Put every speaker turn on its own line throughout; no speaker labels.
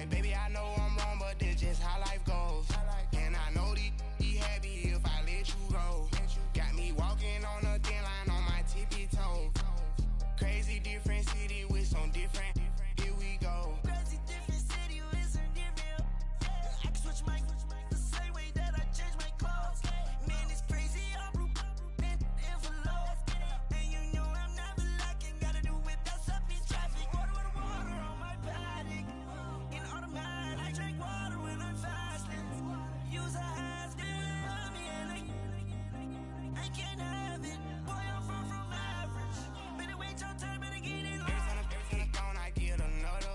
like, baby, I know I'm wrong, but this just how life goes. And I know these be happy if I let you go. Got me walking on a thin line on my tippy toe. Crazy different city with some different. Here we go. Crazy different city with some different. I can switch my the same way that I change my clothes. Man, it's crazy. I'm blue envelope. And you know I'm never lacking. Gotta do it best up in traffic. Water on my paddock. In automatic. I drink water when I'm fasting. Use a has love me and I can't have it. Boy, I'm far from average. Better wait your turn, better get it. I get another.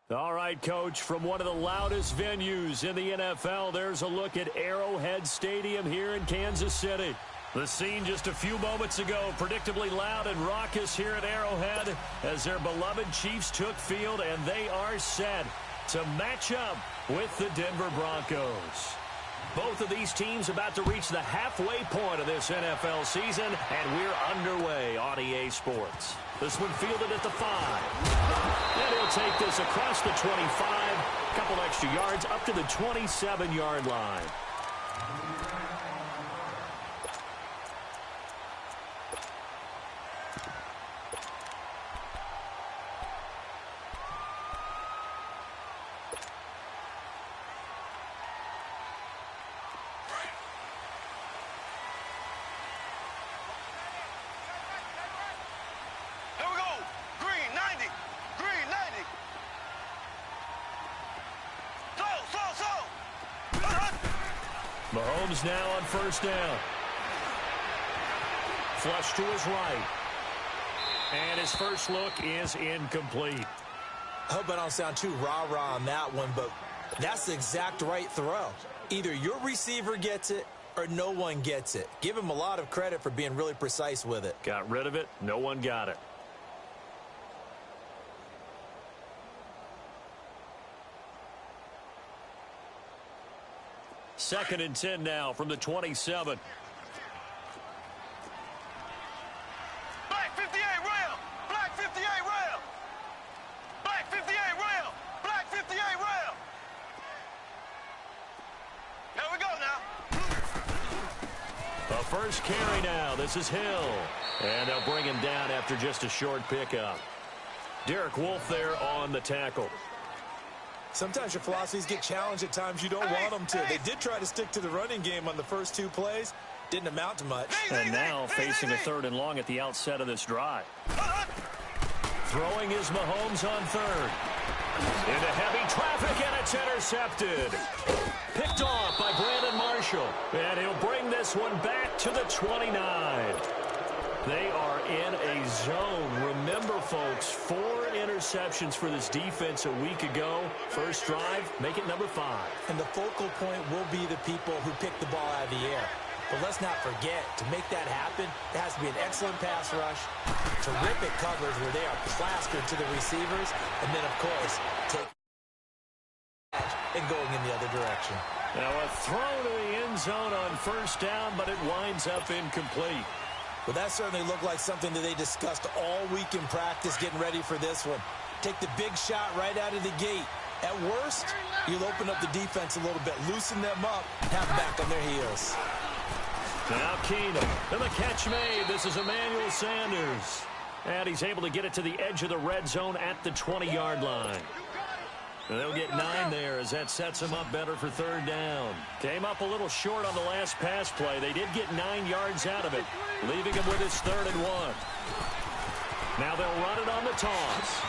All right, Coach, from one of the loudest venues in the NFL, there's a look at Arrowhead Stadium here in Kansas City. The scene just a few moments ago, predictably loud and raucous here at Arrowhead as their beloved Chiefs took field, and they are set to match up with the Denver Broncos. Both of these teams about to reach the halfway point of this NFL season, and we're underway on EA Sports. This one fielded at the 5. And he'll take this across the 25, a couple extra yards up to the 27-yard line. Mahomes now on first down. Flush to his right. And his first look is incomplete.
I hope I don't sound too rah-rah on that one, but that's the exact right throw. Either your receiver gets it or no one gets it. Give him a lot of credit for being really precise with it.
Got rid of it. No one got it. Second and 10 now from the 27.
Black 58 rail! Black 58 rail! Black 58 rail! Black 58 rail! There we go now.
A first carry now. This is Hill. And they'll bring him down after just a short pickup. Derek Wolfe there on the tackle.
Sometimes your philosophies get challenged at times you don't want them to. They did try to stick to the running game on the first two plays. Didn't amount to much.
And now facing a third and long at the outset of this drive. Throwing is Mahomes on third. Into heavy traffic, and it's intercepted. Picked off by Brandon Marshall. And he'll bring this one back to the 29. They are in a zone. Remember, folks, 4 interceptions for this defense a week ago. First drive, make it number 5.
And the focal point will be the people who pick the ball out of the air. But let's not forget, to make that happen, there has to be an excellent pass rush, terrific coverage where they are plastered to the receivers, and then, of course, take and going in the other direction.
Now a throw to the end zone on first down, but it winds up incomplete.
Well, that certainly looked like something that they discussed all week in practice getting ready for this one. Take the big shot right out of the gate. At worst, you'll open up the defense a little bit, loosen them up, have them back on their heels.
Now Keenum, and the catch made. This is Emmanuel Sanders. And he's able to get it to the edge of the red zone at the 20-yard line. And they'll get 9 there as that sets them up better for third down. Came up a little short on the last pass play. They did get 9 yards out of it, leaving him with his 3rd and 1. Now they'll run it on the toss.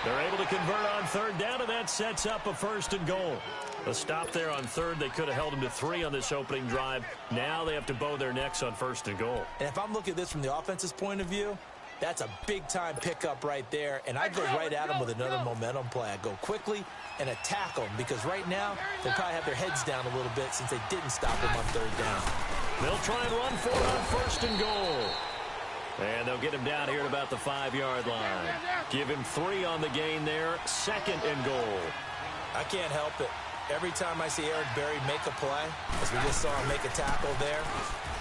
They're able to convert on third down, and that sets up a 1st and goal. A stop there on third. They could have held him to 3 on this opening drive. Now they have to bow their necks on 1st and goal.
And if I'm looking at this from the offense's point of view, that's a big-time pickup right there, and I'd go right at them with another momentum play. I'd go quickly and attack them, because right now they'll probably have their heads down a little bit since they didn't stop them on third down.
They'll try and run for it on 1st and goal. And they'll get him down here at about the 5-yard line. Give him 3 on the gain there, 2nd and goal.
I can't help it. every time I see Eric Berry make a play, as we just saw him make a tackle there,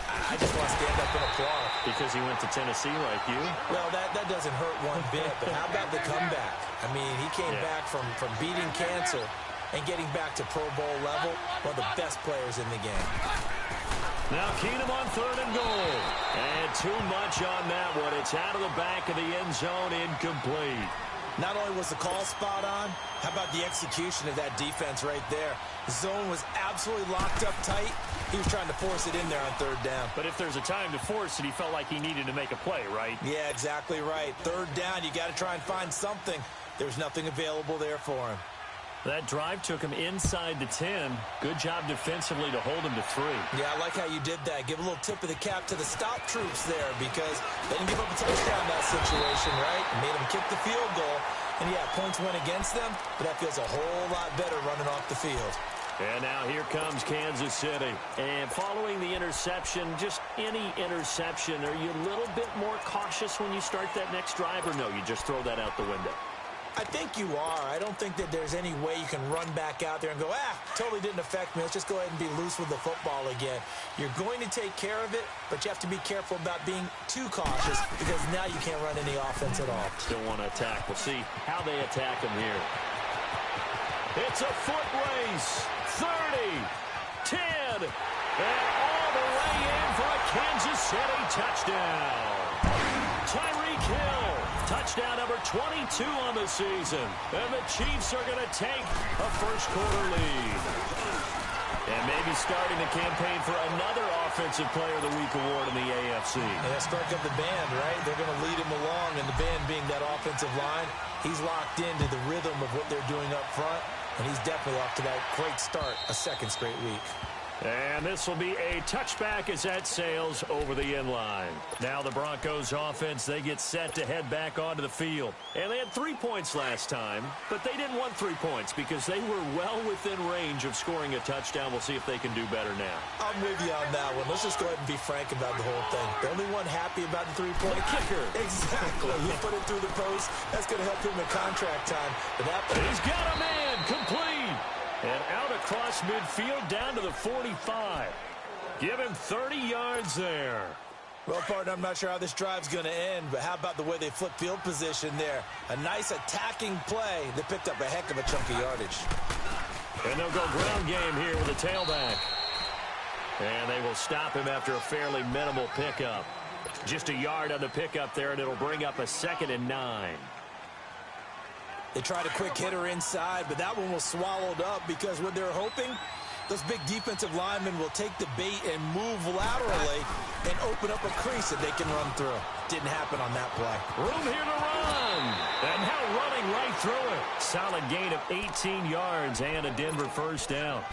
I just want to stand up and applaud.
Because he went to Tennessee like you?
Well, that doesn't hurt one bit, but how about the comeback? I mean, he came back from beating cancer and getting back to Pro Bowl level, one of the best players in the game.
Now Keenum on 3rd and goal. And too much on that one. It's out of the back of the end zone, incomplete.
Not only was the call spot on, how about the execution of that defense right there? The zone was absolutely locked up tight. He was trying to force it in there on 3rd down.
But if there's a time to force it, he felt like he needed to make a play, right?
Yeah, exactly right. 3rd down, you got to try and find something. There's nothing available there for him.
That drive took him inside the 10. Good job defensively to hold him to 3.
Yeah, I like how you did that. Give a little tip of the cap to the stop troops there because they didn't give up a touchdown in that situation, right? Made them kick the field goal. And, yeah, points went against them, but that feels a whole lot better running off the field.
And now here comes Kansas City. And following the interception, just any interception, are you a little bit more cautious when you start that next drive, or no, you just throw that out the window?
I think you are. I don't think that there's any way you can run back out there and go, totally didn't affect me. Let's just go ahead and be loose with the football again. You're going to take care of it, but you have to be careful about being too cautious because now you can't run any offense at all.
Still want to attack. We'll see how they attack him here. It's a foot race. 30, 10, and all the way in for a Kansas City touchdown. Tyreek Hill, touchdown number 22 on the season. And the Chiefs are going to take a first-quarter lead. And maybe starting the campaign for another Offensive Player of the Week award in the AFC.
Yeah, strike up the band, right? They're going to lead him along, and the band being that offensive line, he's locked into the rhythm of what they're doing up front. And he's definitely off to that great start, a second straight week.
And this will be a touchback as that sails over the end line. Now the Broncos offense, they get set to head back onto the field. And they had 3 points last time, but they didn't want 3 points because they were well within range of scoring a touchdown. We'll see if they can do better now.
I'm with you on that one. Let's just go ahead and be frank about the whole thing. The only one happy about the 3-point
kicker.
Exactly. You put it through the post. That's going to help him in contract time. But
he's got a man complete. And out across midfield down to the 45. Give him 30 yards there.
Well, partner, I'm not sure how this drive's going to end, but how about the way they flip field position there? A nice attacking play that picked up a heck of a chunk of yardage.
And they'll go ground game here with a tailback. And they will stop him after a fairly minimal pickup. Just a yard on the pickup there, and it'll bring up a 2nd and 9.
They tried a quick hitter inside, but that one was swallowed up because what they're hoping, those big defensive linemen will take the bait and move laterally and open up a crease that they can run through. Didn't happen on that play.
Room here to run. And now running right through it. Solid gain of 18 yards and a Denver first down.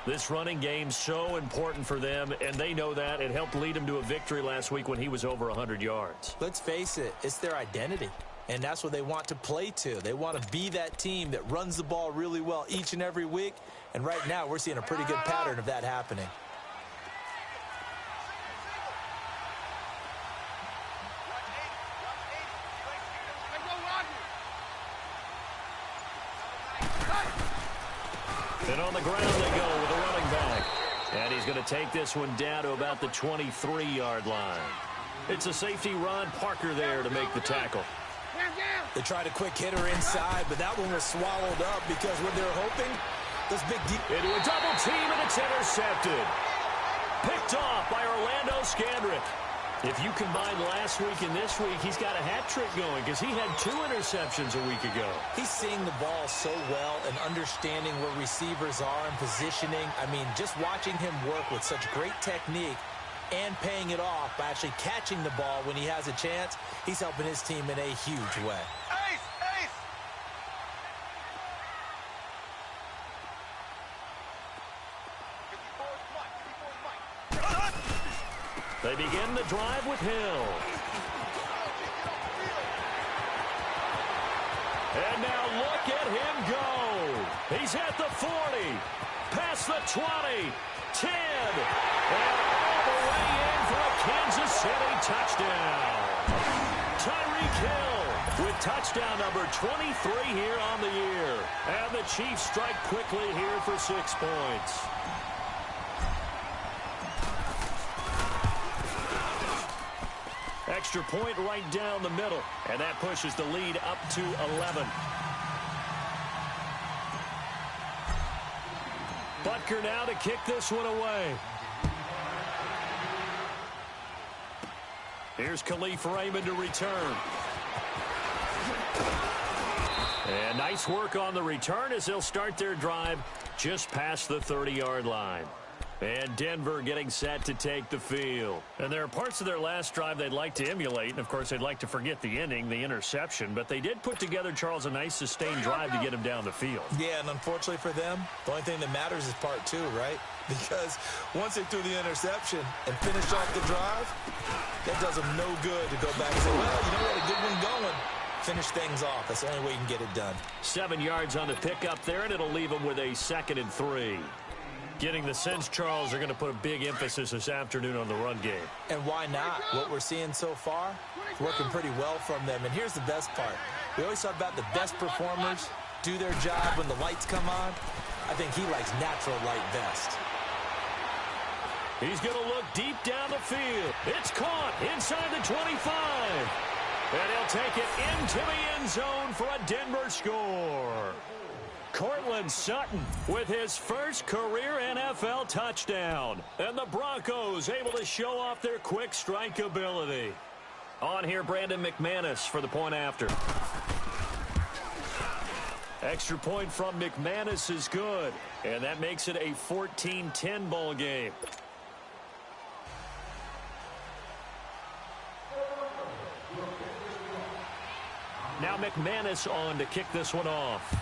This running game's so important for them, and they know that. It helped lead them to a victory last week when he was over 100 yards.
Let's face it, it's their identity. And that's what they want to play to. They want to be that team that runs the ball really well each and every week. And right now, we're seeing a pretty good pattern of that happening.
And on the ground they go with a running back. And he's going to take this one down to about the 23-yard line. It's a safety, Ron Parker, there to make the tackle.
They tried a quick hitter inside, but that one was swallowed up because what they're hoping, those big deep...
Into a double team, and it's intercepted. Picked off by Orlando Scandrick. If you combine last week and this week, he's got a hat trick going because he had 2 interceptions a week ago.
He's seeing the ball so well and understanding where receivers are and positioning. I mean, just watching him work with such great technique and paying it off by actually catching the ball when he has a chance, he's helping his team in a huge way.
Ace! Ace!
They begin the drive with Hill. And now look at him go. He's at the 40, past the 20, 10, and all the way in for a Kansas City touchdown. Tyreek Hill with touchdown number 23 here on the year. And the Chiefs strike quickly here for 6 points. Extra point right down the middle, and that pushes the lead up to 11. Butker now to kick this one away. Here's Khalif Raymond to return. And nice work on the return as they'll start their drive just past the 30-yard line. And Denver getting set to take the field. And there are parts of their last drive they'd like to emulate. And, of course, they'd like to forget the ending, the interception. But they did put together, Charles, a nice sustained drive to get him down the field.
Yeah, and unfortunately for them, the only thing that matters is part 2, right? Because once they threw the interception and finished off the drive, that does them no good to go back and say, well, you know what, a good one going. Finish things off. That's the only way you can get it done.
7 yards on the pickup there, and it'll leave them with a 2nd and 3. Getting the sense, Charles, they're going to put a big emphasis this afternoon on the run game.
And why not? What we're seeing so far is working pretty well from them. And here's the best part. We always talk about the best performers do their job when the lights come on. I think he likes natural light best.
He's going to look deep down the field. It's caught inside the 25. And he'll take it into the end zone for a Denver score. Cortland Sutton with his first career NFL touchdown. And the Broncos able to show off their quick strike ability. On here, Brandon McManus for the point after. Extra point from McManus is good. And that makes it a 14-10 ball game. Now McManus on to kick this one off.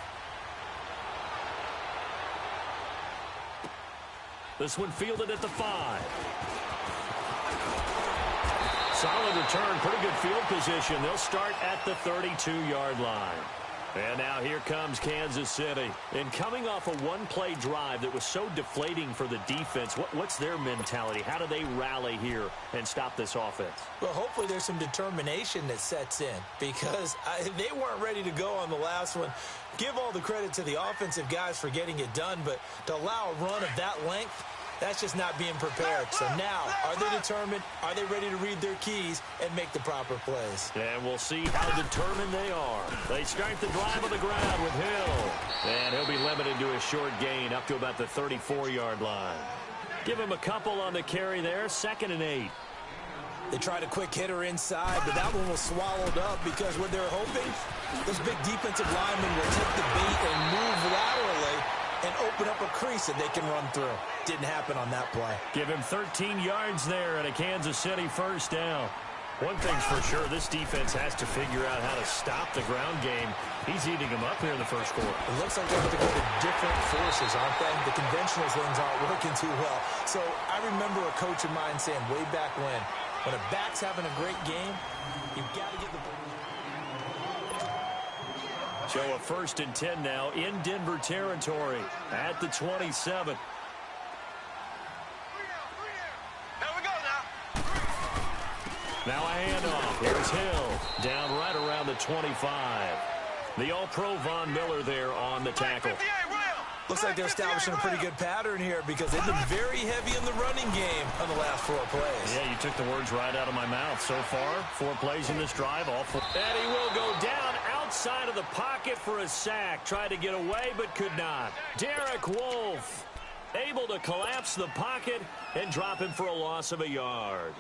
This one fielded at the 5. Solid return, pretty good field position. They'll start at the 32-yard line. And now here comes Kansas City. And coming off a one-play drive that was so deflating for the defense, what's their mentality? How do they rally here and stop this offense?
Well, hopefully there's some determination that sets in because they weren't ready to go on the last one. Give all the credit to the offensive guys for getting it done, but to allow a run of that length, that's just not being prepared. So now, are they determined? Are they ready to read their keys and make the proper plays?
And we'll see how determined they are. They start the drive on the ground with Hill. And he'll be limited to a short gain up to about the 34-yard line. Give him a couple on the carry there, 2nd and 8.
They tried a quick hitter inside, but that one was swallowed up because what they're hoping, those big defensive linemen will take the bait and move laterally and open up a crease that they can run through. Didn't happen on that play.
Give him 13 yards there and a Kansas City first down. One thing's for sure, this defense has to figure out how to stop the ground game. He's eating them up here in the first quarter.
It looks like they have to go to different forces, aren't they? The conventional things aren't working too well. So I remember a coach of mine saying way back when a back's having a great game, you've got to get the ball.
So a 1st and 10 now in Denver territory at the 27.
Here we go now.
Now a handoff. Here's Hill down right around the 25. The All-Pro Von Miller there on the tackle.
Looks like they're establishing a pretty good pattern here because they've been very heavy in the running game on the last 4 plays.
Yeah, you took the words right out of my mouth. So far, 4 plays in this drive, all 4. And he will go down outside of the pocket for a sack. Tried to get away, but could not. Derek Wolfe able to collapse the pocket and drop him for a loss of a yard.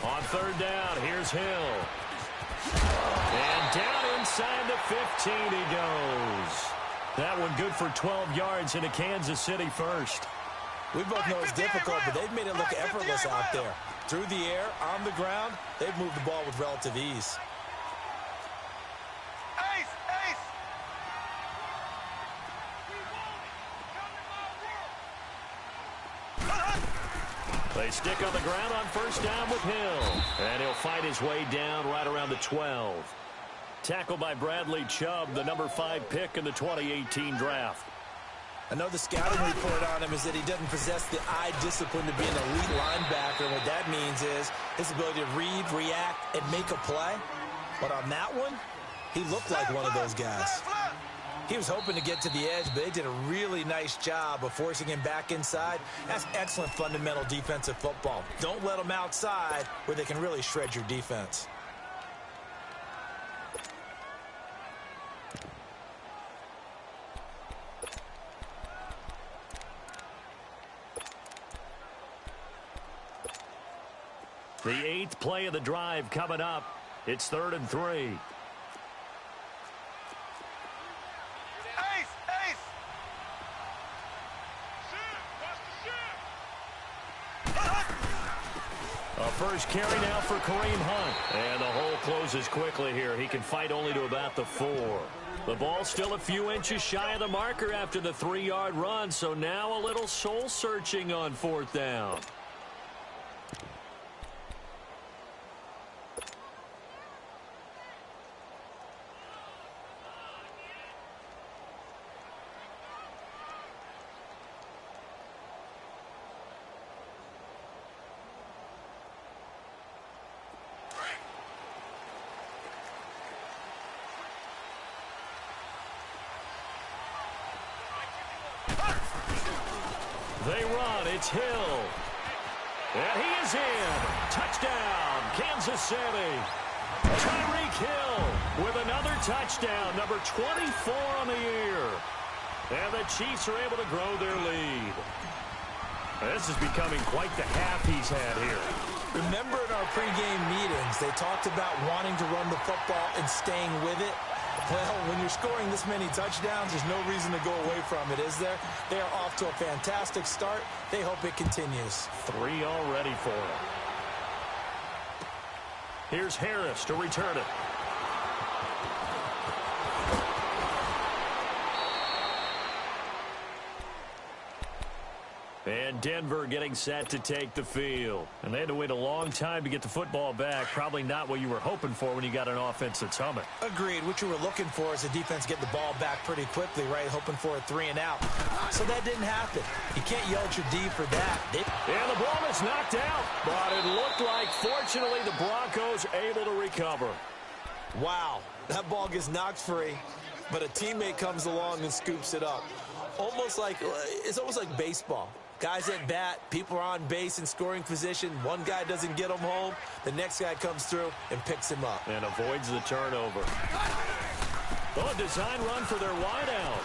On 3rd down, here's Hill. And down inside the 15 he goes. That one good for 12 yards into Kansas City first.
We both know it's difficult, but they've made it look effortless out there. Through the air, on the ground, they've moved the ball with relative ease.
They stick on the ground on 1st down with Hill. And he'll fight his way down right around the 12. Tackled by Bradley Chubb, the number 5 pick in the 2018 draft.
I know the scouting report on him is that he doesn't possess the eye discipline to be an elite linebacker. What that means is his ability to read, react, and make a play. But on that one, he looked like one of those guys. He was hoping to get to the edge, but they did a really nice job of forcing him back inside. That's excellent fundamental defensive football. Don't let them outside where they can really shred your defense.
The 8th play of the drive coming up. It's 3rd and 3. A first carry now for Kareem Hunt. And the hole closes quickly here. He can fight only to about the 4. The ball still a few inches shy of the marker after the 3-yard run. So now a little soul searching on 4th down. They run. It's Hill. And he is in. Touchdown, Kansas City. Tyreek Hill with another touchdown, number 24 on the year. And the Chiefs are able to grow their lead. This is becoming quite the half he's had here.
Remember in our pregame meetings, they talked about wanting to run the football and staying with it. Well, when you're scoring this many touchdowns, there's no reason to go away from it, is there? They are off to a fantastic start. They hope it continues.
3 already for him. Here's Harris to return it. And Denver getting set to take the field. And they had to wait a long time to get the football back. Probably not what you were hoping for when you got an offense that's humming.
Agreed. What you were looking for is the defense get the ball back pretty quickly, right? Hoping for a 3 and out. So that didn't happen. You can't yell at your D for that.
And the ball is knocked out. But it looked like, fortunately, the Broncos able to recover.
Wow. That ball gets knocked free, but a teammate comes along and scoops it up. It's almost like baseball. Guys at bat, people are on base in scoring position. One guy doesn't get him home. The next guy comes through and picks him up.
And avoids the turnover. Oh, a design run for their wideout.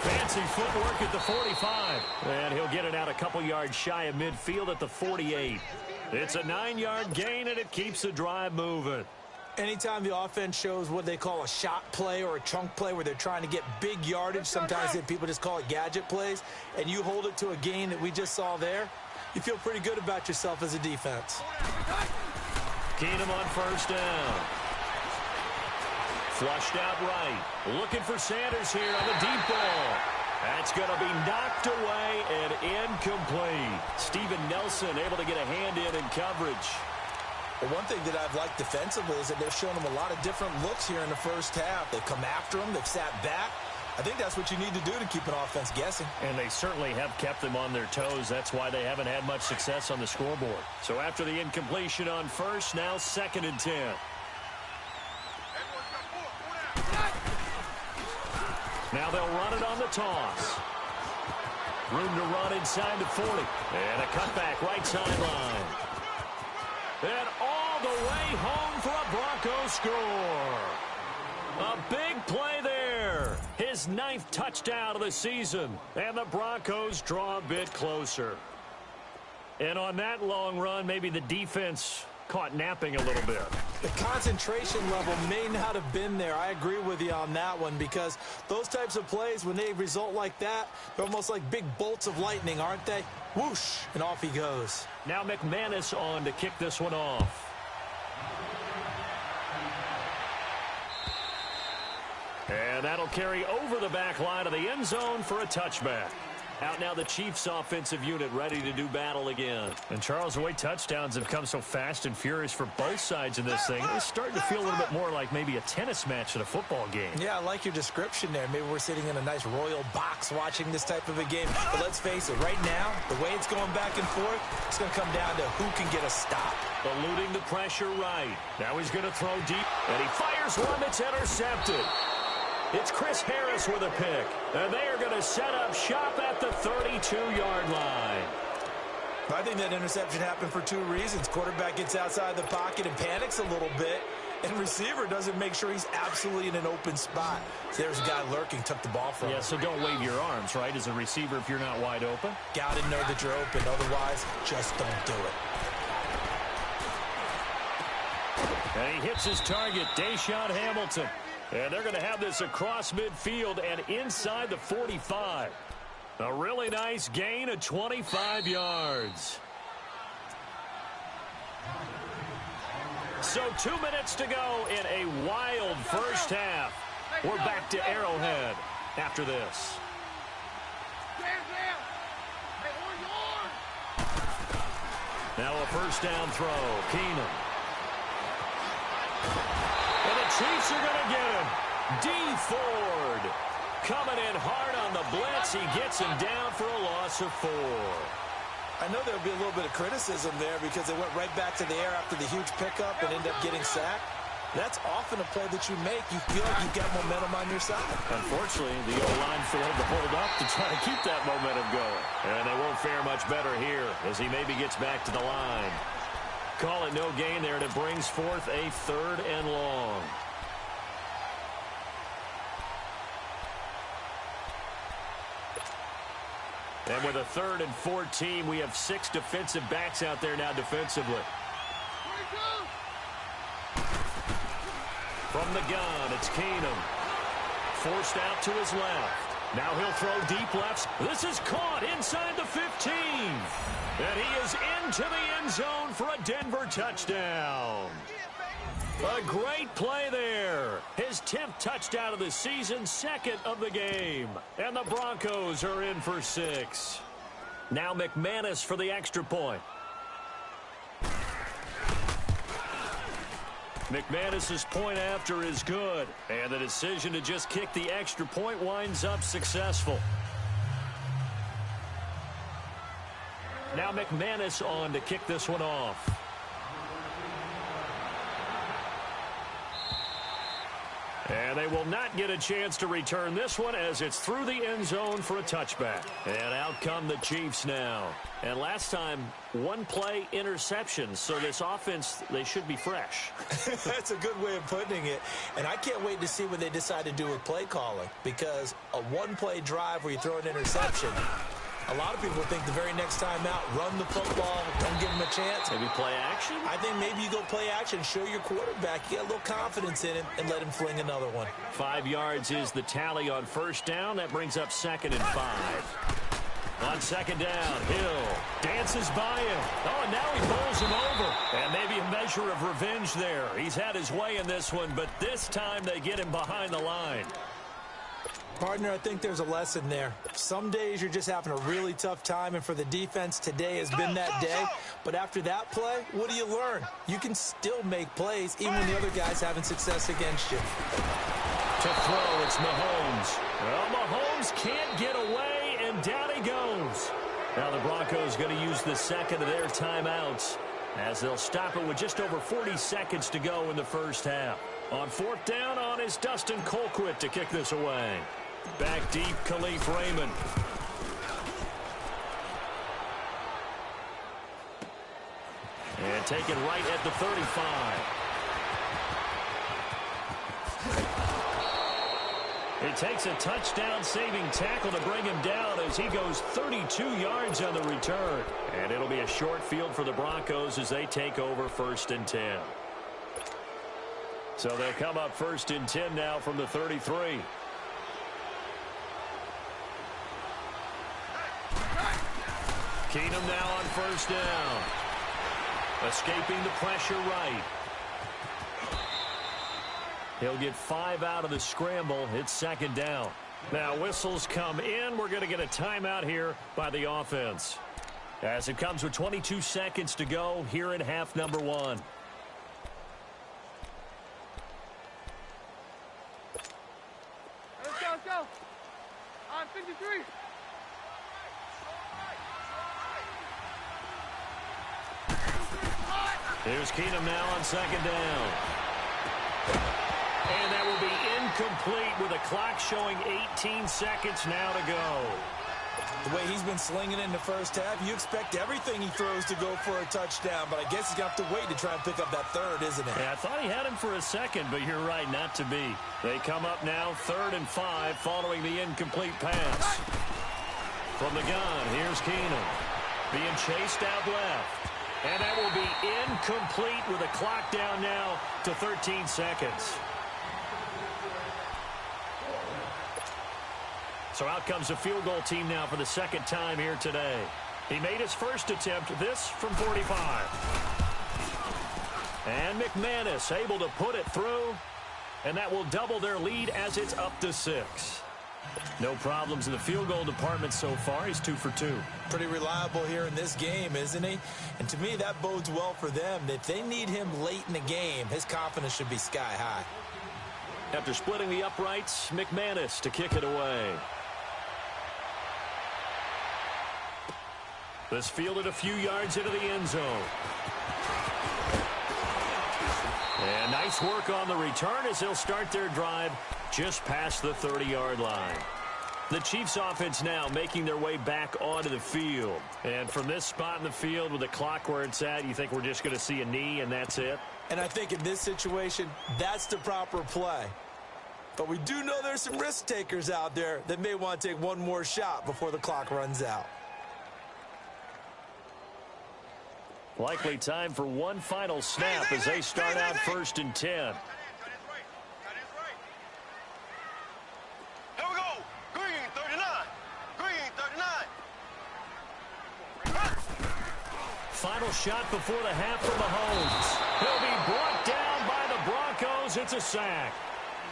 Fancy footwork at the 45. And he'll get it out a couple yards shy of midfield at the 48. It's a 9-yard gain, and it keeps the drive moving.
Anytime the offense shows what they call a shot play or a chunk play where they're trying to get big yardage, sometimes people just call it gadget plays, and you hold it to a gain that we just saw there, you feel pretty good about yourself as a defense.
Keenum on first down. Flushed out right. Looking for Sanders here on the deep ball. That's going to be knocked away and incomplete. Steven Nelson able to get a hand in coverage.
Well, one thing that I've liked defensively is that they've shown them a lot of different looks here in the first half. They've come after them. They've sat back. I think that's what you need to do to keep an offense guessing.
And they certainly have kept them on their toes. That's why they haven't had much success on the scoreboard. So after the incompletion on first, now 2nd and 10. Now they'll run it on the toss. Room to run inside the 40. And a cutback right sideline. And all the way home for a Broncos score. A big play there. His 9th touchdown of the season. And the Broncos draw a bit closer. And on that long run, maybe the defense caught napping a little bit.
The concentration level may not have been there. I agree with you on that one, because those types of plays, when they result like that, they're almost like big bolts of lightning, aren't they? Whoosh, and off he goes.
Now McManus on to kick this one off. And that'll carry over the back line of the end zone for a touchback. Out now the Chiefs offensive unit ready to do battle again. And Charles, the way touchdowns have come so fast and furious for both sides of this thing, it's starting to feel a little bit more like maybe a tennis match at a football game.
Yeah, I like your description there. Maybe we're sitting in a nice royal box watching this type of a game. But let's face it, right now, the way it's going back and forth, it's going to come down to who can get a stop.
Eluding the pressure right. Now he's going to throw deep, and he fires one that's intercepted. It's Chris Harris with a pick, and they are going to set up shop at the 32-yard line.
I think that interception happened for two reasons. Quarterback gets outside the pocket and panics a little bit, and receiver doesn't make sure he's absolutely in an open spot. So there's a guy lurking, took the ball from him.
Yeah, so don't wave your arms, right, as a receiver if you're not wide open?
Got to know that you're open. Otherwise, just don't do it.
And he hits his target, Deshaun Hamilton. And they're going to have this across midfield and inside the 45. A really nice gain of 25 yards. So 2 minutes to go in a wild first half. We're back to Arrowhead after this. Now a first down throw. Keenum. And the Chiefs are going to get him. D. Ford coming in hard on the blitz. He gets him down for a loss of 4.
I know there'll be a little bit of criticism there because they went right back to the air after the huge pickup and ended up getting sacked. That's often a play that you make. You feel like you've got momentum on your side.
Unfortunately, the O-line failed to hold up to try to keep that momentum going. And they won't fare much better here as he maybe gets back to the line. Call it no gain there, and it brings forth a 3rd and long. And with a 3rd and 14, we have 6 defensive backs out there now defensively. From the gun, it's Keenum. Forced out to his left. Now he'll throw deep left. This is caught inside the 15. And he is into the end zone for a Denver touchdown. A great play there. His 10th touchdown of the season, 2nd of the game. And the Broncos are in for 6. Now McManus for the extra point. McManus's point after is good. And the decision to just kick the extra point winds up successful. Now McManus on to kick this one off. And they will not get a chance to return this one as it's through the end zone for a touchback. And out come the Chiefs now. And last time, 1 play interception. So this offense, they should be fresh.
That's a good way of putting it. And I can't wait to see what they decide to do with play calling. Because a 1-play drive where you throw an interception, a lot of people think the very next time out, run the football, don't give him a chance.
Maybe play action?
I think maybe you go play action, show your quarterback, you got a little confidence in him, and let him fling another one.
5 yards is the tally on first down. That brings up 2nd and 5. On 2nd down, Hill dances by him. Oh, and now he bowls him over. And maybe a measure of revenge there. He's had his way in this one, but this time they get him behind the line.
Partner, I think there's a lesson there. Some days you're just having a really tough time, and for the defense, today has been that day. But after that play, what do you learn? You can still make plays even when the other guy's having success against you.
To throw, it's Mahomes. Well, Mahomes can't get away, and down he goes. Now the Broncos going to use the 2nd of their timeouts as they'll stop it with just over 40 seconds to go in the first half. On 4th down, on is Dustin Colquitt to kick this away. Back deep, Khalif Raymond. And taken right at the 35. It takes a touchdown-saving tackle to bring him down as he goes 32 yards on the return. And it'll be a short field for the Broncos as they take over 1st and 10. So they'll come up 1st and 10 now from the 33. Keenum now on 1st down. Escaping the pressure right. He'll get 5 out of the scramble. It's 2nd down. Now whistles come in. We're going to get a timeout here by the offense, as it comes with 22 seconds to go here in half number one.
Let's go, let's go. On 53.
Here's Keenum now on second down. And that will be incomplete with a clock showing 18 seconds now to go.
The way he's been slinging in the first half, you expect everything he throws to go for a touchdown, but I guess he's going to have to wait to try and pick up that third, isn't it?
Yeah, I thought he had him for a second, but you're right, not to be. They come up now 3rd and 5 following the incomplete pass. From the gun, here's Keenum being chased out left. And that will be incomplete with a clock down now to 13 seconds. So out comes the field goal team now for the second time here today. He made his first attempt, this from 45. And McManus able to put it through. And that will double their lead as it's up to 6. No problems in the field goal department so far. He's 2 for 2.
Pretty reliable here in this game, isn't he? And to me, that bodes well for them. If they need him late in the game, his confidence should be sky high.
After splitting the uprights, McManus to kick it away. This fielded a few yards into the end zone. And nice work on the return as they'll start their drive just past the 30-yard line. The Chiefs offense now making their way back onto the field. And from this spot in the field with the clock where it's at, you think we're just going to see a knee and that's it?
And I think in this situation, that's the proper play. But we do know there's some risk takers out there that may want to take one more shot before the clock runs out.
Likely time for one final snap as they start out 1st and 10.
Here we go. Green 39. Green 39.
Final shot before the half from Mahomes. He'll be brought down by the Broncos. It's a sack.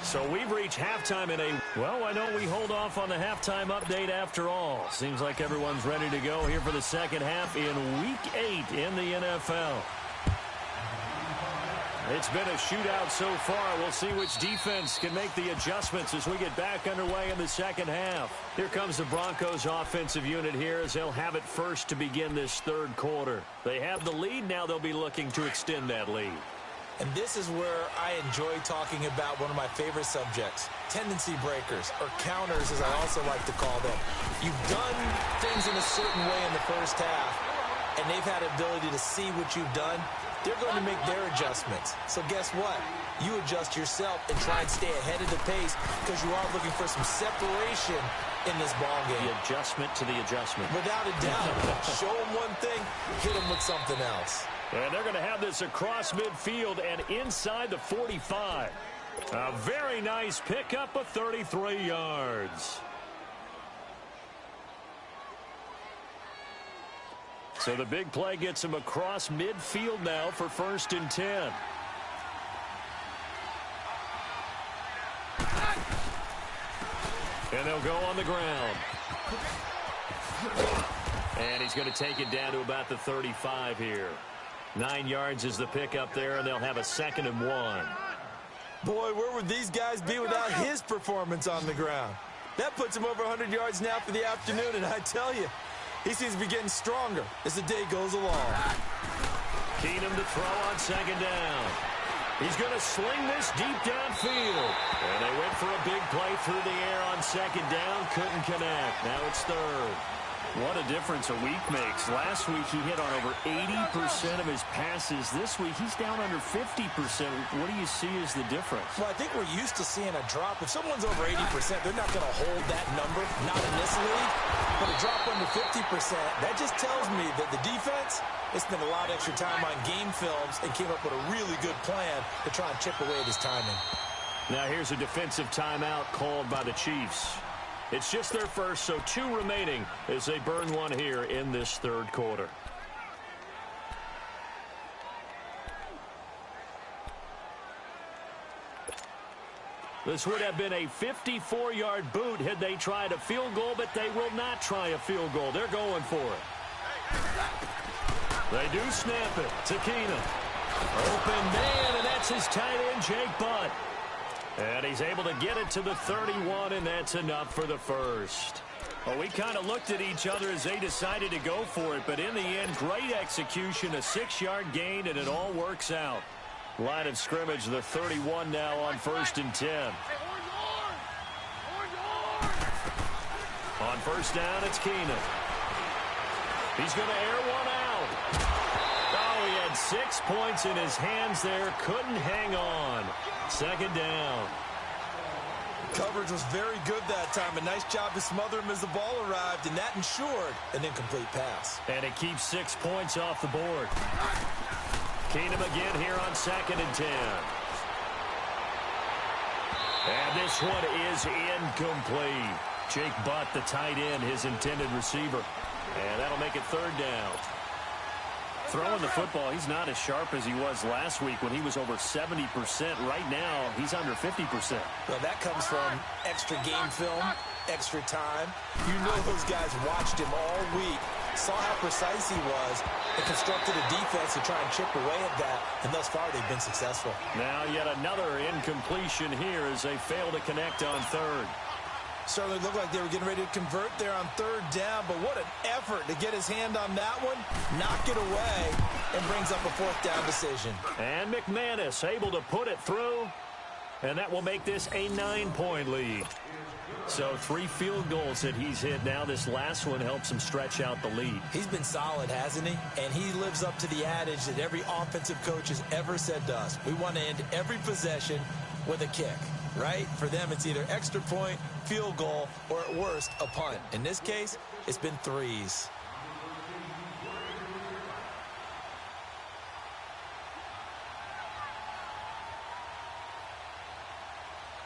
So we've reached halftime in a, well, why don't we hold off on the halftime update after all? Seems like everyone's ready to go here for the second half in Week 8 in the NFL. It's been a shootout so far. We'll see which defense can make the adjustments as we get back underway in the second half. Here comes the Broncos offensive unit here as they'll have it first to begin this 3rd quarter. They have the lead. Now they'll be looking to extend that lead.
And this is where I enjoy talking about one of my favorite subjects, tendency breakers, or counters as I also like to call them. You've done things in a certain way in the first half, and they've had ability to see what you've done. They're going to make their adjustments. So guess what? You adjust yourself and try and stay ahead of the pace because you are looking for some separation in this ball game.
The adjustment to the adjustment.
Without a doubt. Show them one thing, hit them with something else.
And they're going to have this across midfield and inside the 45. A very nice pickup of 33 yards. So the big play gets him across midfield now for 1st and 10. And they'll go on the ground. And he's going to take it down to about the 35 here. 9 yards is the pickup there, and they'll have a 2nd and 1.
Boy, where would these guys be without his performance on the ground? That puts him over 100 yards now for the afternoon, and I tell you, he seems to be getting stronger as the day goes along.
Keenum to throw on 2nd down. He's going to sling this deep downfield. And they went for a big play through the air on 2nd down. Couldn't connect. Now it's 3rd. What a difference a week makes. Last week he hit on over 80% of his passes. This week he's down under 50%. What do you see as the difference?
Well, I think we're used to seeing a drop. If someone's over 80%, they're not going to hold that number, not in this league. But a drop under 50%, that just tells me that the defense, they spent a lot of extra time on game films and came up with a really good plan to try and chip away at his timing.
Now here's a defensive timeout called by the Chiefs. It's just their first, so 2 remaining as they burn one here in this 3rd quarter. This would have been a 54-yard boot had they tried a field goal, but they will not try a field goal. They're going for it. They do snap it to Keenum. Open man, and that's his tight end, Jake Butt. And he's able to get it to the 31, and that's enough for the first. Well, we kind of looked at each other as they decided to go for it, but in the end, great execution, a 6-yard gain, and it all works out. Line of scrimmage, the 31 now on 1st and 10. On first down, it's Keenum. He's going to air one out. Oh, he had 6 points in his hands there. Couldn't hang on. 2nd down.
Coverage was very good that time. A nice job to smother him as the ball arrived, and that ensured an incomplete pass.
And it keeps 6 points off the board. Keenum again here on 2nd and 10. And this one is incomplete. Jake Butt, the tight end, his intended receiver. And that'll make it 3rd down. Throwing the football, he's not as sharp as he was last week when he was over 70%. Right now, he's under 50%.
Well, that comes from extra game film, extra time. You know those guys watched him all week, saw how precise he was, and constructed a defense to try and chip away at that. And thus far, they've been successful.
Now yet another incompletion here as they fail to connect on 3rd.
Certainly looked like they were getting ready to convert there on 3rd down, but what an effort to get his hand on that one, knock it away, and brings up a 4th down decision.
And McManus able to put it through, and that will make this a 9-point lead. So 3 field goals that he's hit now. This last one helps him stretch out the lead.
He's been solid, hasn't he? And he lives up to the adage that every offensive coach has ever said to us. We want to end every possession with a kick. Right? For them, it's either extra point, field goal, or at worst, a punt. In this case, it's been 3s.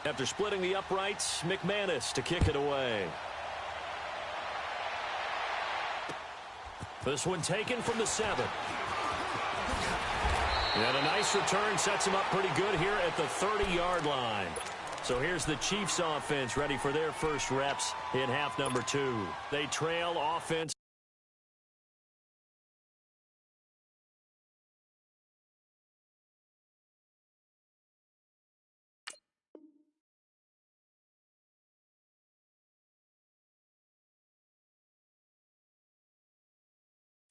After splitting the uprights, McManus to kick it away. This one taken from the 7. And a nice return sets him up pretty good here at the 30-yard line. So here's the Chiefs offense ready for their first reps in half number 2. They trail offense.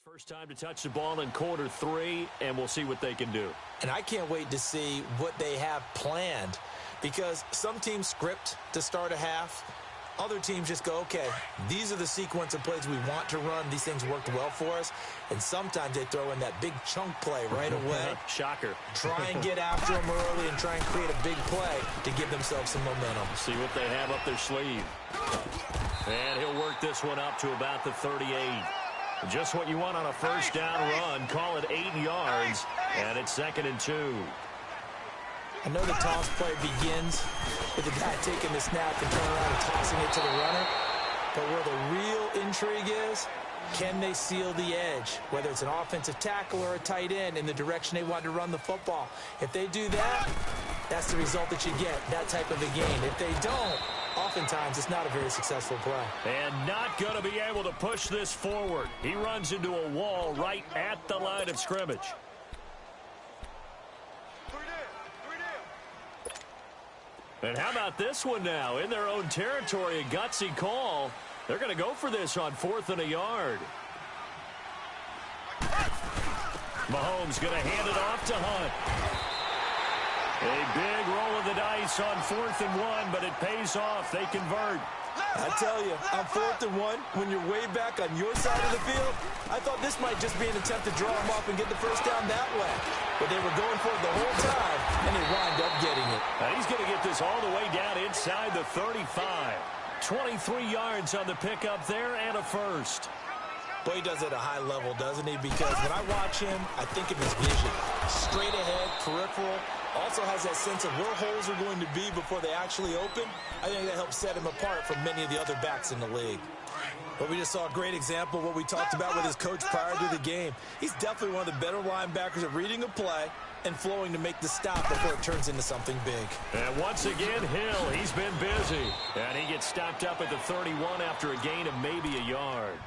First time to touch the ball in quarter 3, and we'll see what they can do.
And I can't wait to see what they have planned, because some teams script to start a half. Other teams just go, okay, these are the sequence of plays we want to run. These things worked well for us. And sometimes they throw in that big chunk play right away.
Shocker.
Try and get after them early and try and create a big play to give themselves some momentum.
See what they have up their sleeve. And he'll work this one up to about the 38. Just what you want on a first down run. Call it 8 yards, and it's 2nd and 2.
I know the toss play begins with the guy taking the snap and turning around and tossing it to the runner. But where the real intrigue is, can they seal the edge? Whether it's an offensive tackle or a tight end in the direction they want to run the football. If they do that, that's the result that you get, that type of a gain. If they don't, oftentimes it's not a very successful play.
And not going to be able to push this forward. He runs into a wall right at the line of scrimmage. And how about this one now? In their own territory, a gutsy call. They're going to go for this on 4th and a yard. Mahomes going to hand it off to Hunt. A big roll of the dice on 4th and 1, but it pays off. They convert.
I tell you, on 4th and 1, when you're way back on your side of the field, I thought this might just be an attempt to draw them up and get the first down that way. But they were going for it the whole time, and they wound up getting it.
And he's going to get this all the way down inside the 35. 23 yards on the pickup there and a first.
Boy, he does it at a high level, doesn't he? Because when I watch him, I think of his vision. Straight ahead, peripheral. Also has that sense of where holes are going to be before they actually open. I think that helps set him apart from many of the other backs in the league. But we just saw a great example of what we talked about with his coach prior to the game. He's definitely one of the better linebackers at reading a play and flowing to make the stop before it turns into something big.
And once again, Hill, he's been busy. And he gets stopped up at the 31 after a gain of maybe a yard.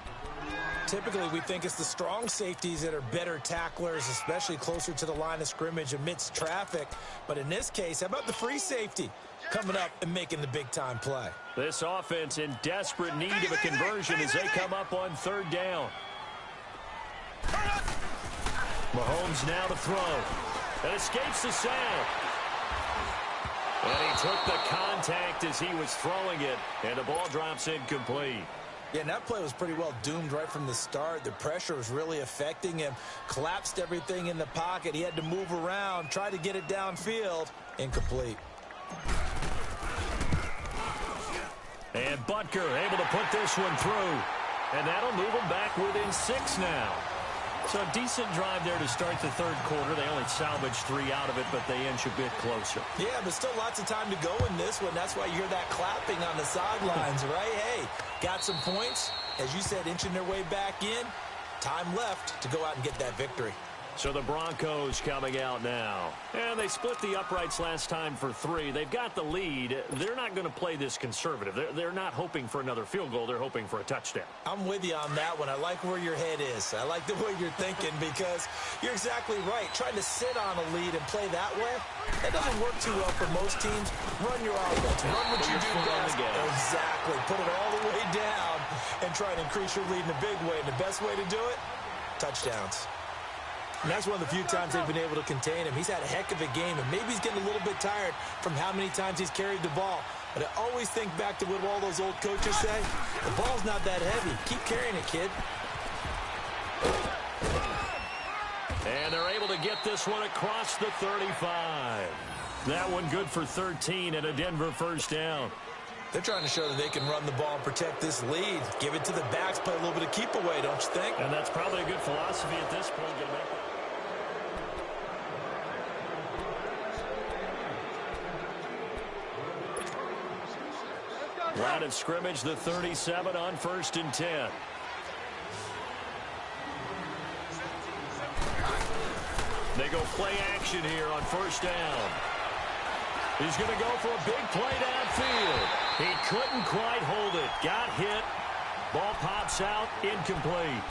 Typically, we think it's the strong safeties that are better tacklers, especially closer to the line of scrimmage amidst traffic. But in this case, how about the free safety coming up and making the big-time play?
This offense in desperate need of a conversion as they come up on third down. Mahomes now to throw. And escapes the sack. And he took the contact as he was throwing it. And the ball drops incomplete.
Yeah, and that play was pretty well doomed right from the start. The pressure was really affecting him. Collapsed everything in the pocket. He had to move around, try to get it downfield. Incomplete.
And Butker able to put this one through. And that'll move him back within 6 now. So a decent drive there to start the third quarter. They only salvaged 3 out of it, but they inch a bit closer.
Yeah, but still lots of time to go in this one. That's why you hear that clapping on the sidelines, right? Hey, got some points. As you said, inching their way back in. Time left to go out and get that victory.
So the Broncos coming out now. And they split the uprights last time for 3. They've got the lead. They're not going to play this conservative. They're not hoping for another field goal. They're hoping for a touchdown.
I'm with you on that one. I like where your head is. I like the way you're thinking because you're exactly right. Trying to sit on a lead and play that way, that doesn't work too well for most teams. Run your offense. Run what you do best. Exactly. Put it all the way down and try to increase your lead in a big way. And the best way to do it, touchdowns. And that's one of the few times they've been able to contain him. He's had a heck of a game, and maybe he's getting a little bit tired from how many times he's carried the ball. But I always think back to what all those old coaches say. The ball's not that heavy. Keep carrying it, kid.
And they're able to get this one across the 35. That one good for 13 and a Denver first down.
They're trying to show that they can run the ball and protect this lead. Give it to the backs, play a little bit of keep away, don't you think?
And that's probably a good philosophy at this point. Line of scrimmage, the 37 on 1st and 10. They go play action here on 1st down. He's going to go for a big play downfield. He couldn't quite hold it. Got hit. Ball pops out. Incomplete.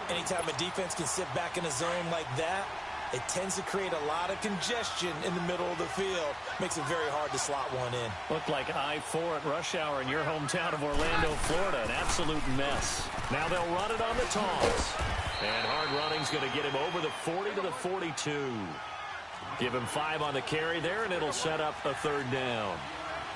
Anytime a defense can sit back in a zone like that, it tends to create a lot of congestion in the middle of the field. Makes it very hard to slot one in.
Looked like I-4 at rush hour in your hometown of Orlando, Florida. An absolute mess. Now they'll run it on the toss. And hard running's going to get him over the 40 to the 42. Give him 5 on the carry there, and it'll set up a 3rd down.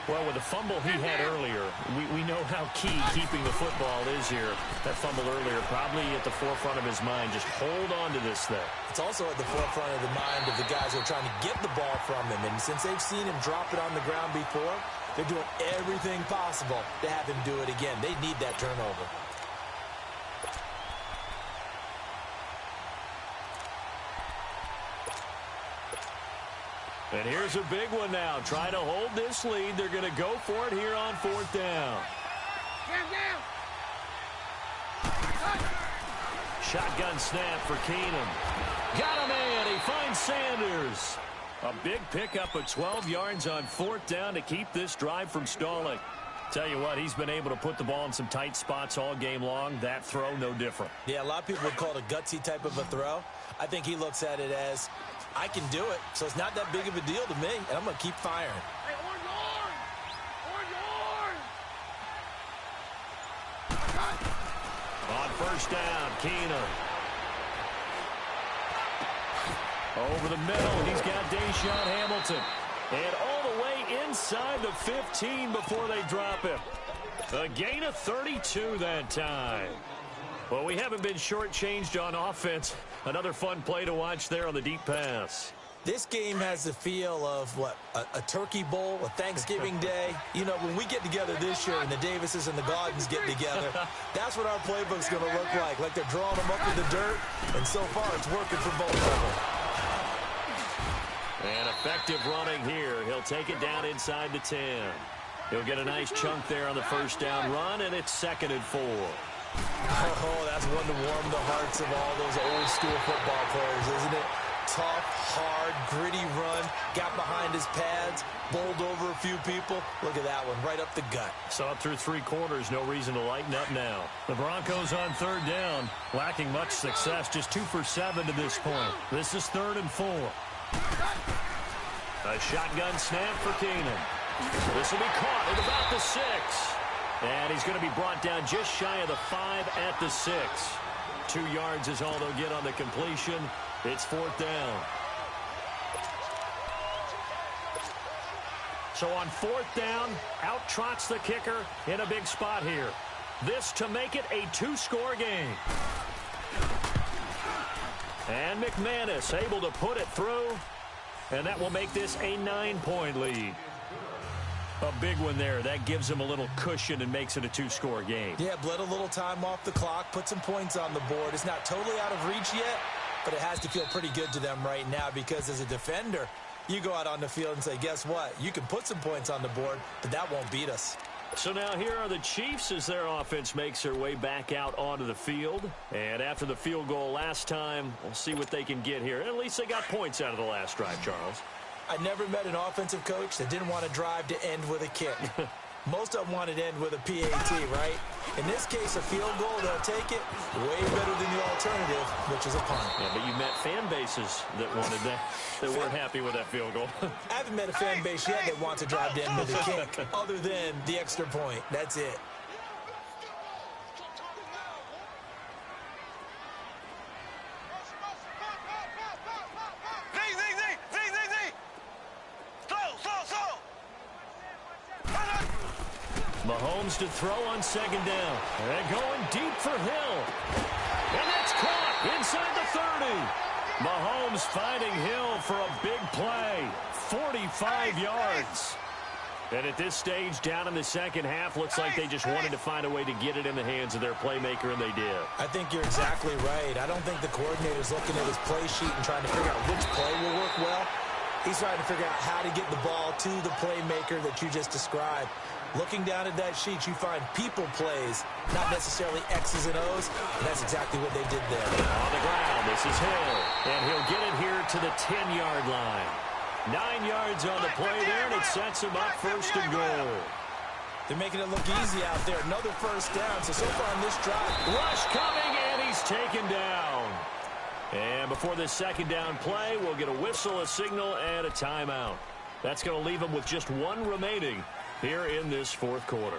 Well, with the fumble he had earlier, we know how key keeping the football is here. That fumble earlier probably at the forefront of his mind. Just hold on to this thing.
It's also at the forefront of the mind of the guys who are trying to get the ball from him. And since they've seen him drop it on the ground before, they're doing everything possible to have him do it again. They need that turnover.
And here's a big one now. Trying to hold this lead. They're going to go for it here on 4th down. Shotgun snap for Keenum. Got him in. He finds Sanders. A big pickup of 12 yards on 4th down to keep this drive from stalling. Tell you what, he's been able to put the ball in some tight spots all game long. That throw, no different.
Yeah, a lot of people would call it a gutsy type of a throw. I think he looks at it as, I can do it, so it's not that big of a deal to me, and I'm going to keep firing.
Hey, orange horn!
On 1st down, Keenum. Over the middle, he's got Deshaun Hamilton. And all the way inside the 15 before they drop him. A gain of 32 that time. Well, we haven't been shortchanged on offense. Another fun play to watch there on the deep pass.
This game has the feel of, what, a turkey bowl, a Thanksgiving day. You know, when we get together this year and the Davises and the Gaudens get together, that's what our playbook's going to look like. Like they're drawing them up in the dirt, and so far it's working for both of them.
And effective running here. He'll take it down inside the 10. He'll get a nice chunk there on the 1st down run, and it's 2nd and 4.
Oh, that's one to warm the hearts of all those old school football players, isn't it? tough, hard, gritty run. Got behind his pads, bowled over a few people. Look at that one, right up the gut.
So up through 3 quarters, no reason to lighten up now. The Broncos on 3rd down, lacking much success, just 2 for 7 to this point. This is 3rd and 4. A shotgun snap for Keenum. This will be caught at about the 6. And he's going to be brought down just shy of the 5 at the 6. 2 yards is all they'll get on the completion. It's 4th down. So on 4th down, out trots the kicker in a big spot here. This to make it a 2-score game. And McManus able to put it through. And that will make this a 9-point lead. A big one there. That gives them a little cushion and makes it a 2-score game.
Yeah, bled a little time off the clock, put some points on the board. It's not totally out of reach yet, but it has to feel pretty good to them right now because as a defender, you go out on the field and say, guess what? You can put some points on the board, but that won't beat us.
So now here are the Chiefs as their offense makes their way back out onto the field. And after the field goal last time, we'll see what they can get here. At least they got points out of the last drive, Charles.
I never met an offensive coach that didn't want to drive to end with a kick. Most of them wanted to end with a PAT, right? In this case, a field goal, they'll take it way better than the alternative, which is a punt.
Yeah, but you met fan bases that wanted that, that weren't happy with that field goal.
I haven't met a fan base yet that wants to drive to end with a kick, other than the extra point. That's it.
Mahomes to throw on 2nd down. And going deep for Hill. And that's caught inside the 30. Mahomes finding Hill for a big play. 45 yards. And at this stage, down in the second half, looks like they just wanted to find a way to get it in the hands of their playmaker, and they did.
I think you're exactly right. I don't think the coordinator's looking at his play sheet and trying to figure out which play will work well. He's trying to figure out how to get the ball to the playmaker that you just described. Looking down at that sheet, you find people plays, not necessarily X's and O's, and that's exactly what they did there.
On the ground, this is Hill, and he'll get it here to the 10-yard line. 9 yards on the play there, and it sets him up 1st and goal.
They're making it look easy out there. Another 1st down, so far on this drive.
Rush coming, and he's taken down. And before this 2nd down play, we'll get a whistle, a signal, and a timeout. That's going to leave them with just 1 remaining here in this 4th quarter.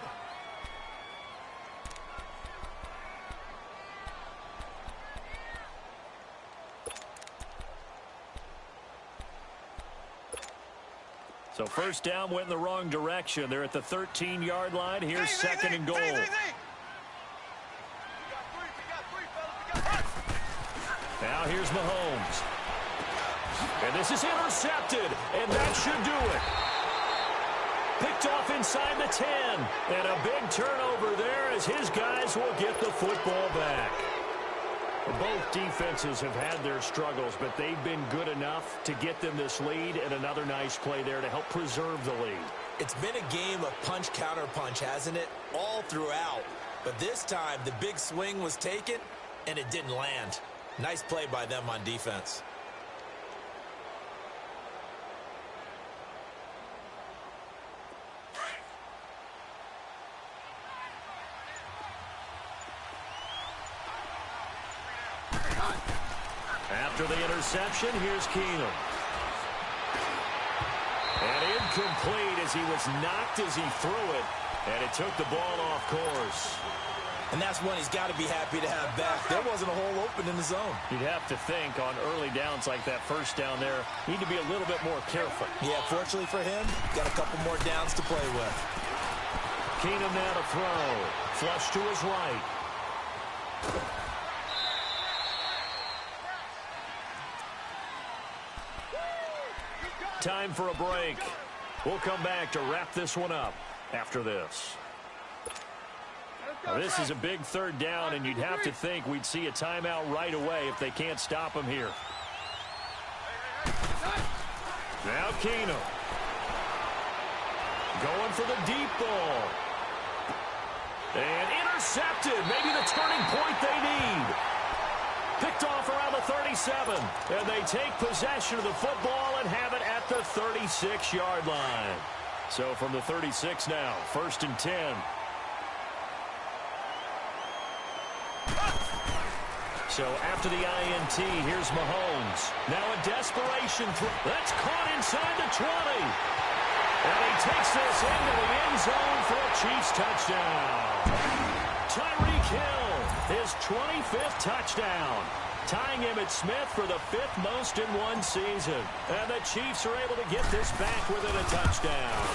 So 1st down went in the wrong direction. They're at the 13-yard line. Here's 2nd and goal. Now here's Mahomes. And this is intercepted, and that should do it. Picked off inside the 10. And a big turnover there as his guys will get the football back. Both defenses have had their struggles, but they've been good enough to get them this lead, and another nice play there to help preserve the lead.
It's been a game of punch-counter-punch, hasn't it? All throughout. But this time, the big swing was taken, and it didn't land. Nice play by them on defense.
After the interception, here's Keenum. And incomplete as he was knocked as he threw it. And it took the ball off course.
And that's one he's got to be happy to have back. There wasn't a hole open in the zone.
You'd have to think on early downs like that 1st down there, need to be a little bit more careful.
Yeah, fortunately for him, got a couple more downs to play with.
Keenum now to throw. Flush to his right. Time for a break. We'll come back to wrap this one up after this. Now, this is a big 3rd down, and you'd have to think we'd see a timeout right away if they can't stop him here. Now Keenum. Going for the deep ball. And intercepted. Maybe the turning point they need. Picked off around the 37. And they take possession of the football and have it at the 36-yard line. So from the 36 now, 1st and 10. So after the INT, here's Mahomes. Now a desperation throw. That's caught inside the 20. And he takes this into the end zone for a Chiefs touchdown. Tyreek Hill, his 25th touchdown. Tying Emmitt Smith for the 5th most in one season. And the Chiefs are able to get this back within a touchdown.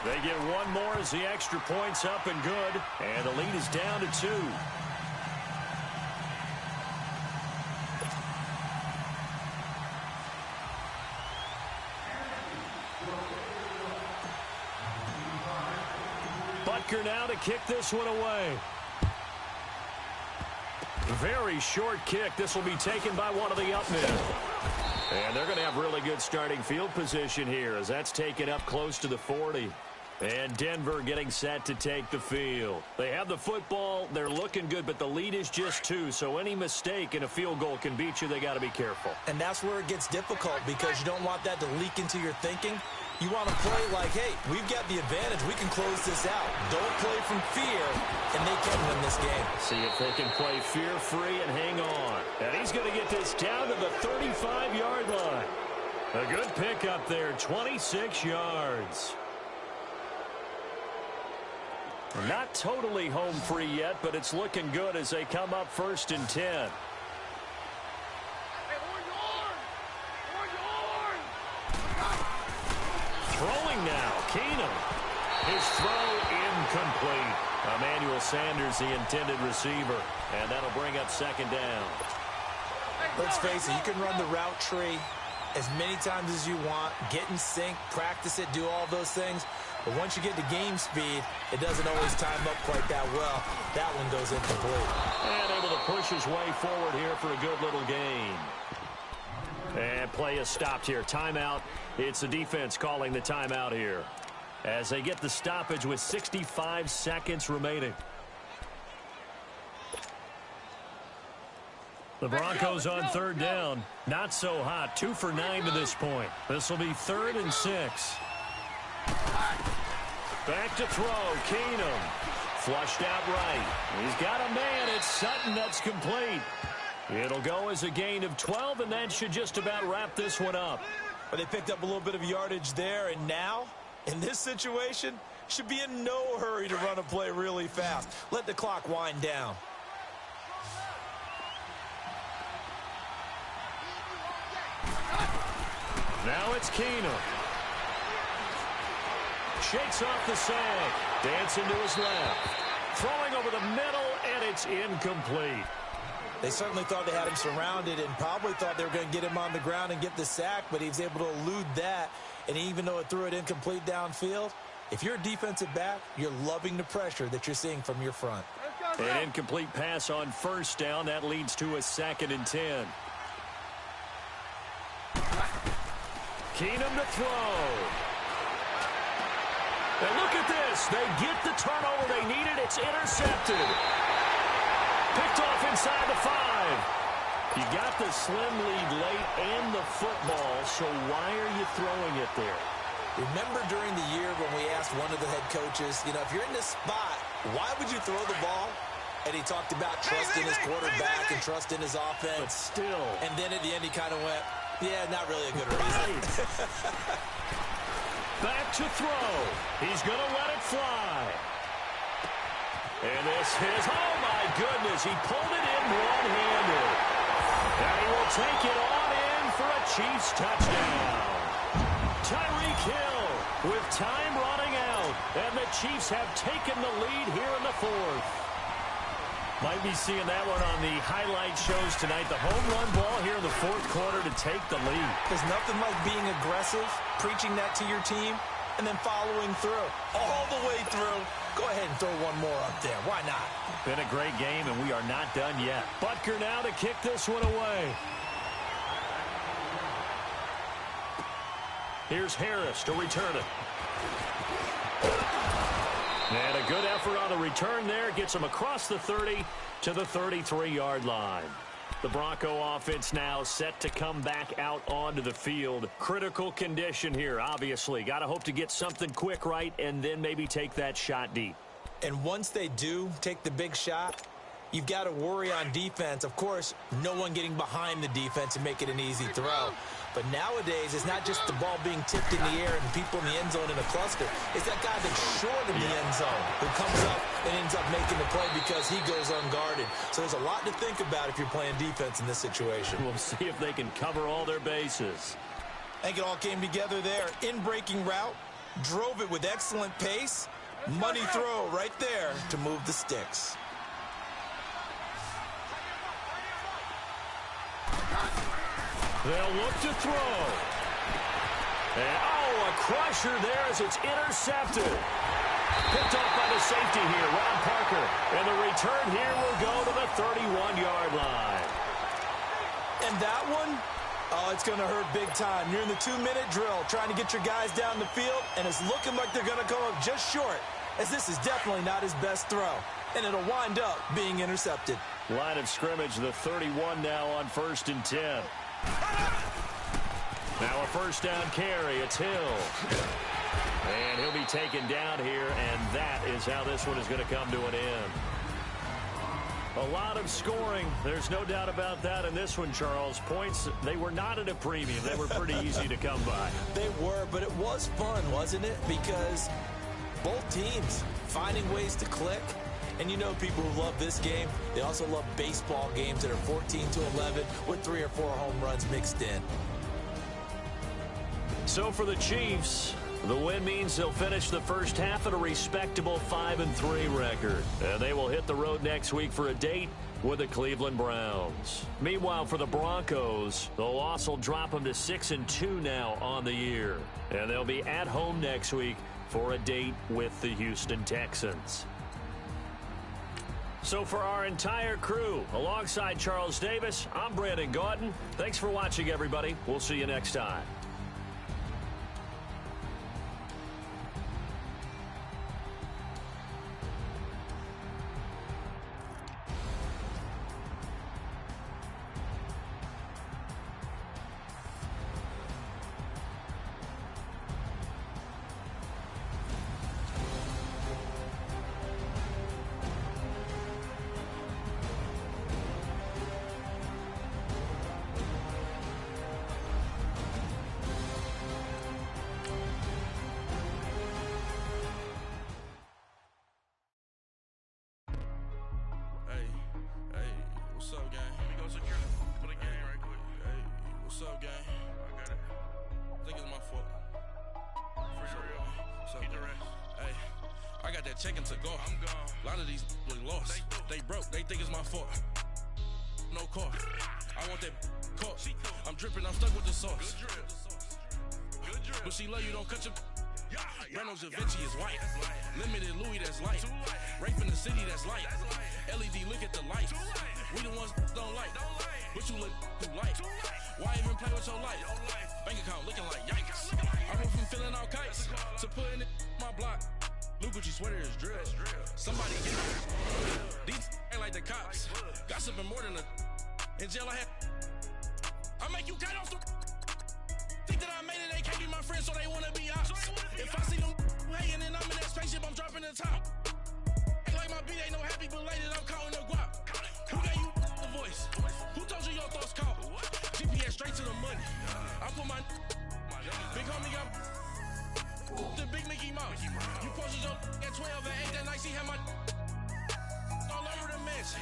They get one more as the extra point's up and good. And the lead is down to 2. Butker now to kick this one away. Very short kick. This will be taken by one of the up men. And they're going to have really good starting field position here as that's taken up close to the 40. And Denver getting set to take the field. They have the football. They're looking good, but the lead is just 2. So any mistake in a field goal can beat you. They got to be careful.
And that's where it gets difficult because you don't want that to leak into your thinking. You want to play like, hey, we've got the advantage. We can close this out. Don't play from fear, and they can win this game.
See if they can play fear-free and hang on. And he's going to get this down to the 35-yard line. A good pickup there, 26 yards. Not totally home free yet, but it's looking good as they come up 1st and 10. Throwing now, Keenum. His throw incomplete. Emmanuel Sanders, the intended receiver. And that'll bring up 2nd down.
Let's face it, you can run the route tree as many times as you want, get in sync, practice it, do all those things. But once you get to game speed, it doesn't always time up quite that well. That one goes incomplete.
And able to push his way forward here for a good little gain. And play is stopped here. Timeout. It's the defense calling the timeout here as they get the stoppage with 65 seconds remaining. The Broncos on 3rd down. Not so hot. 2 for 9 to this point. This will be 3rd and 6. Back to throw. Keenum. Flushed out right. He's got a man. It's Sutton. That's complete. It'll go as a gain of 12, and that should just about wrap this one up.
But they picked up a little bit of yardage there, and now, in this situation, should be in no hurry to run a play really fast. Let the clock wind down.
Now it's Keenum. Shakes off the sag. Dancing to his left. Throwing over the middle, and it's incomplete.
They certainly thought they had him surrounded and probably thought they were going to get him on the ground and get the sack, but he was able to elude that. And even though it threw it incomplete downfield, if you're a defensive back, you're loving the pressure that you're seeing from your front.
An incomplete pass on 1st down. That leads to a 2nd and 10. Keenum to throw. And look at this. They get the turnover they needed. It's intercepted. Picked off inside the 5. You got the slim lead late and the football, so why are you throwing it there?
Remember during the year when we asked one of the head coaches, you know, if you're in this spot, why would you throw the ball? And he talked about trust in his quarterback and trust in his offense.
But still.
And then at the end he kind of went, yeah, not really a good reason.
Back to throw. He's going to let it fly. And this is, oh my goodness, he pulled it in one-handed. And he will take it on in for a Chiefs touchdown. Tyreek Hill with time running out. And the Chiefs have taken the lead here in the 4th. Might be seeing that one on the highlight shows tonight. The home run ball here in the 4th quarter to take the lead.
There's nothing like being aggressive, preaching that to your team, and then following through. All the way through. Go ahead and throw one more up there. Why not?
Been a great game, and we are not done yet. Butker now to kick this one away. Here's Harris to return it. And a good effort on the return there. Gets him across the 30 to the 33-yard line. The Bronco offense now set to come back out onto the field. Critical condition here, obviously. Got to hope to get something quick right and then maybe take that shot deep.
And once they do take the big shot, you've got to worry on defense. Of course, no one getting behind the defense and make it an easy throw. But nowadays, it's not just the ball being tipped in the air and people in the end zone in a cluster. It's that guy that's short in the end zone who comes up and ends up making the play because he goes unguarded. So there's a lot to think about if you're playing defense in this situation.
We'll see if they can cover all their bases.
I think it all came together there. In-breaking route, drove it with excellent pace. Money throw right there to move the sticks.
They'll look to throw. And, a crusher there as it's intercepted. Picked off by the safety here, Ron Parker. And the return here will go to the 31-yard line.
And that one, it's going to hurt big time. You're in the 2-minute drill trying to get your guys down the field, and it's looking like they're going to come up just short, as this is definitely not his best throw. And it'll wind up being intercepted.
Line of scrimmage, the 31 now on 1st and 10. Now a first down carry. It's Hill. And he'll be taken down here, and that is how this one is going to come to an end. A lot of scoring. There's no doubt about that in this one, Charles. Points, they were not at a premium. They were pretty easy to come by.
They were, but it was fun, wasn't it? Because both teams finding ways to click. And you know people who love this game, they also love baseball games that are 14-11 with 3 or 4 home runs mixed in.
So for the Chiefs, the win means they'll finish the first half at a respectable 5-3 record. And they will hit the road next week for a date with the Cleveland Browns. Meanwhile, for the Broncos, the loss will drop them to 6-2 now on the year. And they'll be at home next week for a date with the Houston Texans. So for our entire crew, alongside Charles Davis, I'm Brandon Gaudin. Thanks for watching, everybody. We'll see you next time.
What's up, gang? Let me go secure for the game right quick. Hey, what's up, gang? I got it. I think it's my fault. For real. What's up, the rest. Hey, I got that check-in to go. I'm gone. A lot of these look lost. They broke. They think it's my fault. No car. I want that caught. I'm dripping. I'm stuck with the sauce. Good drip. But she love you. Don't cut your... Reynolds Da Vinci is white. Limited Louis, that's light. Rape in the city, that's light. LED, look at the lights. We the ones don't like. But you look too light. Why even play with your life? Bank account looking like yikes. I went from filling out kites to putting it in my block. Blue Gucci sweater is drill. Somebody get it. These ain't like the cops. Gossiping more than a... In jail I had... I make you cut off the... Think that I made it, they can't be my friends, so they wanna be ops. If I see them hating and I'm in that spaceship, I'm dropping the top. Ain't like my beat ain't no happy belated, I'm counting the guap. Who gave you the voice? Who told you your thoughts count? GPS straight to the money. I put my big homie got the big Mickey Mouse. You posted your at 12 and 8 that night, she had my all over the mansion.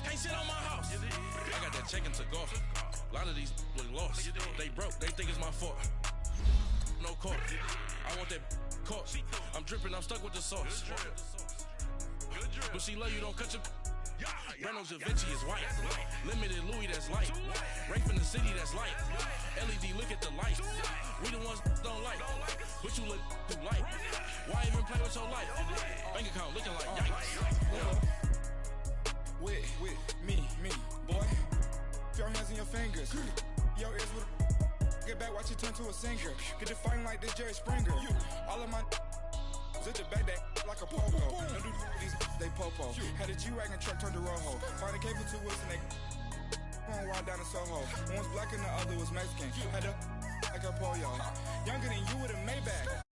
Can't sit on my house. I got that check-in to go. A lot of these look lost. They broke. They think it's my fault. No car. I want that caught. I'm dripping. I'm stuck with the sauce. But she love you. Don't cut your... Reynolds Da Vinci is white. Limited Louis, that's light. Rape in the city, that's light. LED, look at the lights. We the ones don't like. But you look too light. Why even play with your life? Bank account looking like yikes.
With me, boy. Your hands in your fingers. Your ears with a... Get back, watch you turn to a singer. Get to fighting like this Jerry Springer. All of my... Zit the back that... like a popo. Don't do these, they popo. Had a G-Wagon truck turned to Rojo. Find a cable 2 wheels and they going wild down in Soho. One was black and the other was Mexican. Had a like a pollo. Younger than you with a Maybach.